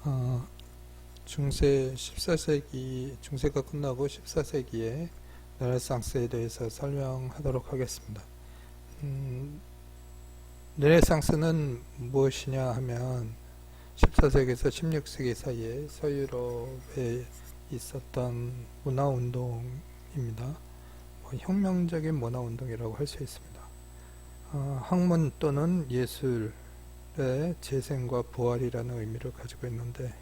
어, 중세 14세기 중세가 끝나고 14세기의 르네상스에 대해서 설명하도록 하겠습니다. 음, 르네상스는 무엇이냐 하면 14세기에서 16세기 사이에 서유럽에 있었던 문화운동입니다. 혁명적인 문화운동이라고 할 수 있습니다. 학문 또는 예술의 재생과 부활이라는 의미를 가지고 있는데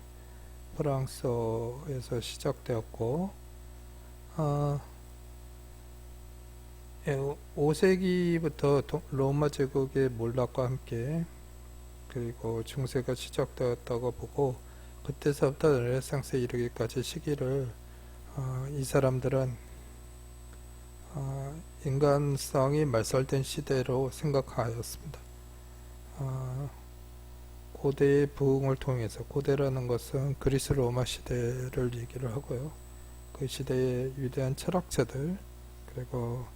프랑스에서 시작되었고 5세기부터 로마 제국의 몰락과 함께 그리고 중세가 시작되었다고 보고 그때서부터 르네상스에 이르기까지 시기를 이 사람들은 인간성이 말살된 시대로 생각하였습니다. 고대의 부흥을 통해서, 고대라는 것은 그리스 로마 시대를 얘기를 하고요. 그 시대의 위대한 철학자들, 그리고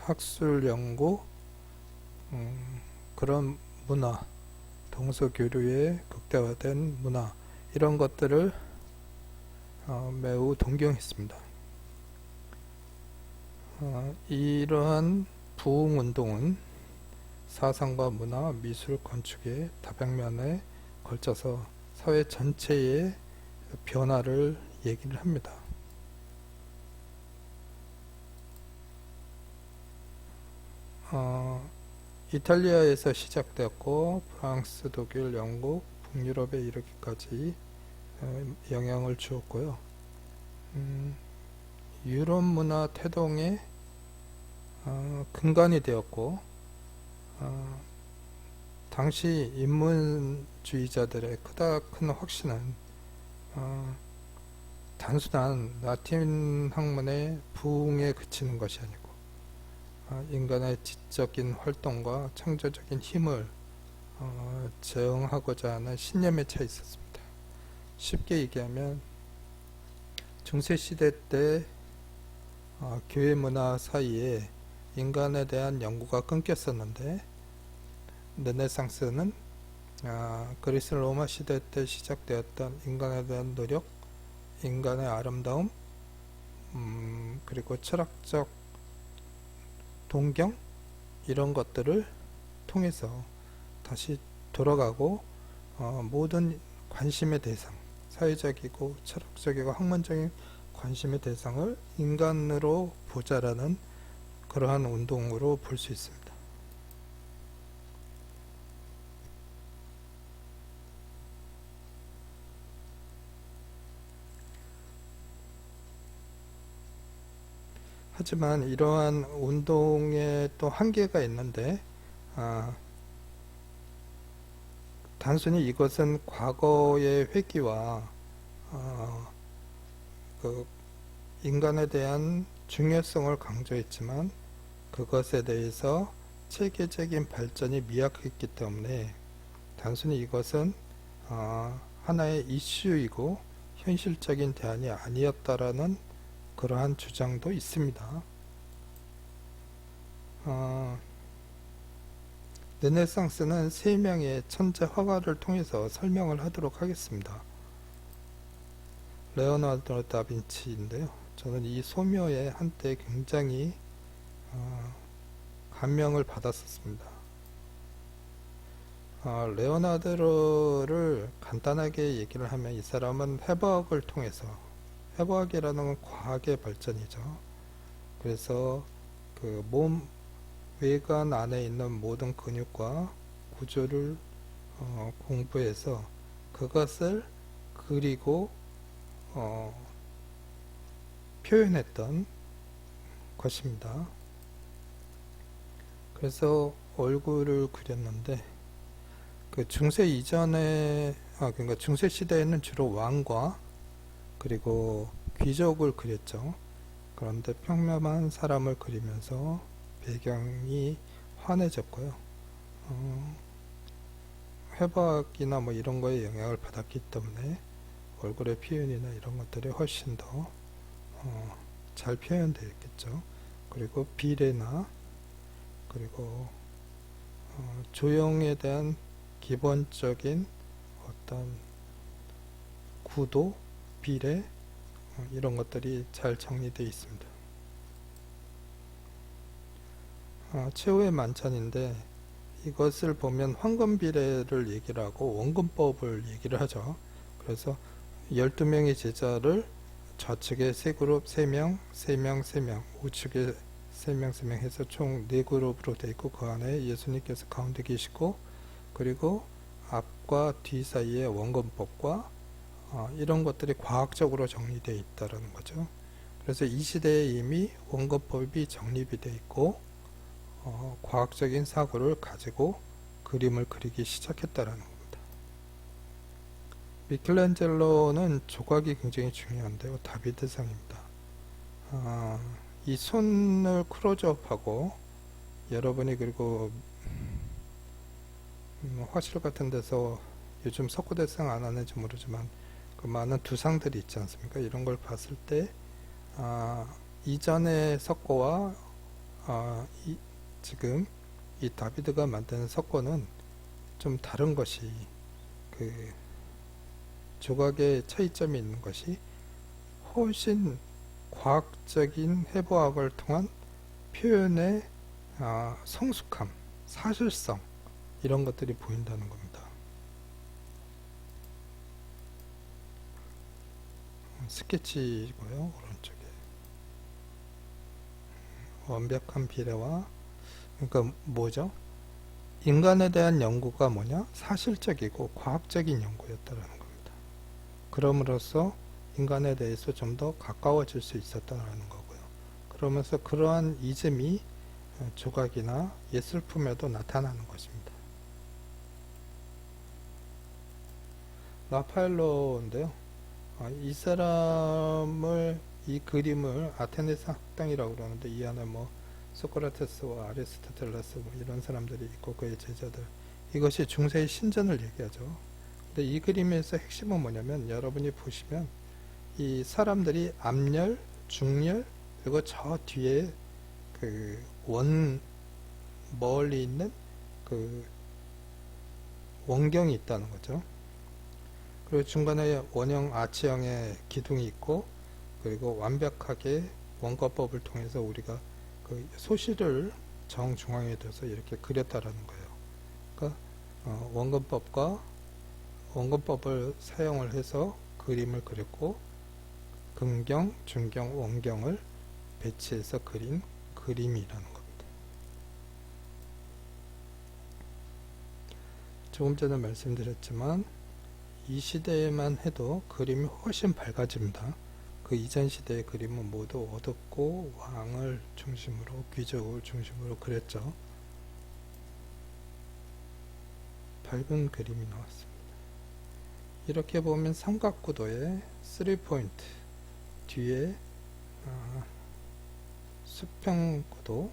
학술 연구, 그런 문화, 동서교류의 극대화된 문화, 이런 것들을 매우 동경했습니다. 이러한 부흥운동은 사상과 문화, 미술, 건축의 다방면에 걸쳐서 사회 전체의 변화를 얘기를 합니다. 이탈리아에서 시작되었고 프랑스, 독일, 영국, 북유럽에 이르기까지 영향을 주었고요. 유럽 문화 태동의 근간이 되었고 당시 인문주의자들의 크다큰 확신은 단순한 라틴 학문의 부흥에 그치는 것이 아니고 인간의 지적인 활동과 창조적인 힘을 제어하고자 하는 신념에 차 있었습니다. 쉽게 얘기하면 중세시대 때 교회 문화 사이에 인간에 대한 연구가 끊겼었는데 르네상스는 그리스 로마 시대 때 시작되었던 인간에 대한 노력, 인간의 아름다움, 그리고 철학적 동경, 이런 것들을 통해서 다시 돌아가고 모든 관심의 대상, 사회적이고 철학적이고 학문적인 관심의 대상을 인간으로 보자라는 그러한 운동으로 볼 수 있습니다. 하지만 이러한 운동에 또 한계가 있는데 단순히 이것은 과거의 회귀와 그 인간에 대한 중요성을 강조했지만 그것에 대해서 체계적인 발전이 미약했기 때문에 단순히 이것은 하나의 이슈이고 현실적인 대안이 아니었다라는 그러한 주장도 있습니다. 르네상스는 3명의 천재 화가를 통해서 설명을 하도록 하겠습니다. 레오나르도 다빈치인데요. 저는 이 소묘에 한때 굉장히 감명을 받았었습니다. 레오나르도를 간단하게 얘기를 하면 이 사람은 해부학을 통해서, 해부학이라는 건 과학의 발전이죠. 그래서 그 몸 외관 안에 있는 모든 근육과 구조를 공부해서 그것을 그리고 표현했던 것입니다. 그래서 얼굴을 그렸는데 그 중세 이전에 그러니까 중세 시대에는 주로 왕과 그리고 귀족을 그렸죠. 그런데 평범한 사람을 그리면서 배경이 환해졌고요. 회박이나 뭐 이런 거에 영향을 받았기 때문에 얼굴의 표현이나 이런 것들이 훨씬 더 잘 표현되어 있겠죠. 그리고 비례나 그리고 조형에 대한 기본적인 어떤 구도, 비례 이런 것들이 잘 정리되어 있습니다. 최후의 만찬인데 이것을 보면 황금 비례를 얘기를 하고 원금법을 얘기를 하죠. 그래서 12명의 제자를 좌측에 세 그룹 3명, 3명, 3명, 우측에 3명, 3명 해서 총 4그룹으로 되어 있고 그 안에 예수님께서 가운데 계시고 그리고 앞과 뒤 사이에 원금법과 이런 것들이 과학적으로 정리되어 있다는 거죠. 그래서 이 시대에 이미 원금법이 정립이 되어 있고 과학적인 사고를 가지고 그림을 그리기 시작했다라는 겁니다. 미켈란젤로는 조각이 굉장히 중요한데요. 다비드상입니다. 이 손을 클로즈업하고 여러분이 그리고 화실 같은 데서 요즘 석고대상 안 하는지 모르지만 그 많은 두상들이 있지 않습니까? 이런 걸 봤을 때 이전의 석고와 지금 이 다비드가 만드는 석고는 좀 다른 것이 그 조각의 차이점이 있는 것이 훨씬 과학적인 해부학을 통한 표현의 성숙함, 사실성 이런 것들이 보인다는 겁니다. 스케치고요. 오른쪽에 완벽한 비례와 그러니까 뭐죠? 인간에 대한 연구가 뭐냐? 사실적이고 과학적인 연구였다라는 겁니다. 그럼으로써 인간에 대해서 좀 더 가까워질 수 있었다는 거고요. 그러면서 그러한 이즘이 조각이나 예술품에도 나타나는 것입니다. 라파엘로인데요. 이 사람을 이 그림을 아테네스 학당이라고 그러는데 이 안에 뭐 소크라테스와 아리스토텔레스 뭐 이런 사람들이 있고 그의 제자들 이것이 중세의 신전을 얘기하죠. 근데 이 그림에서 핵심은 뭐냐면 여러분이 보시면 이 사람들이 앞열, 중열 그리고 저 뒤에 그 멀리 있는 그 원경이 있다는 거죠. 그리고 중간에 원형 아치형의 기둥이 있고 그리고 완벽하게 원가법을 통해서 우리가 그 소실을 정중앙에 둬서 이렇게 그렸다라는 거예요. 그러니까 원근법을 사용을 해서 그림을 그렸고 근경, 중경, 원경을 배치해서 그린 그림이라는 겁니다. 조금 전에 말씀드렸지만 이 시대에만 해도 그림이 훨씬 밝아집니다. 그 이전 시대의 그림은 모두 어둡고 왕을 중심으로 귀족을 중심으로 그렸죠. 밝은 그림이 나왔습니다. 이렇게 보면 삼각구도에 3포인트 뒤에 수평구도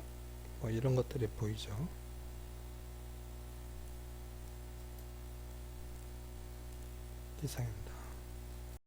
뭐 이런 것들이 보이죠. 이상입니다.